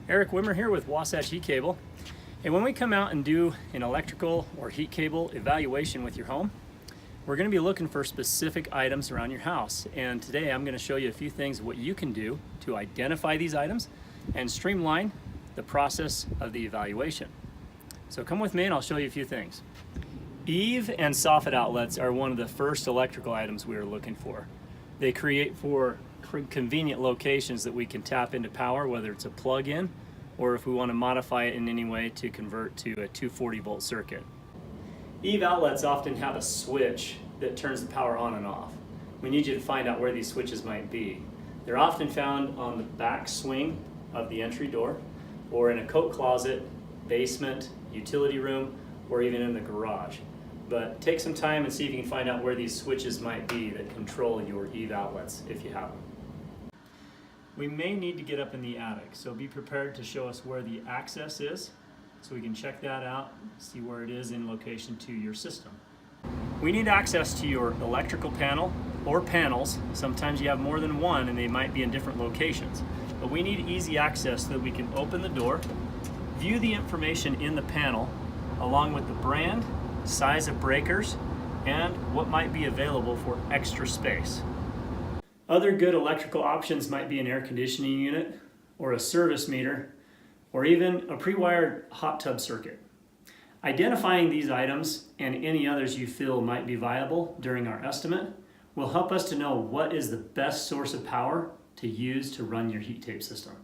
Eric Wimmer here with Wasatch Heat Cable. And when we come out and do an electrical or heat cable evaluation with your home, we're going to be looking for specific items around your house. And today I'm going to show you a few things what you can do to identify these items and streamline the process of the evaluation. So come with me and I'll show you a few things. Eave and soffit outlets are one of the first electrical items we are looking for. They create for convenient locations that we can tap into power, whether it's a plug-in or if we want to modify it in any way to convert to a 240 volt circuit. Eave outlets often have a switch that turns the power on and off. We need you to find out where these switches might be. They're often found on the back swing of the entry door or in a coat closet, basement, utility room, or even in the garage. But take some time and see if you can find out where these switches might be that control your Eave outlets if you have them. We may need to get up in the attic, so be prepared to show us where the access is so we can check that out, see where it is in location to your system. We need access to your electrical panel or panels. Sometimes you have more than one and they might be in different locations. But we need easy access so that we can open the door, view the information in the panel along with the brand, size of breakers, and what might be available for extra space. Other good electrical options might be an air conditioning unit or a service meter or even a pre-wired hot tub circuit. Identifying these items and any others you feel might be viable during our estimate will help us to know what is the best source of power to use to run your heat tape system.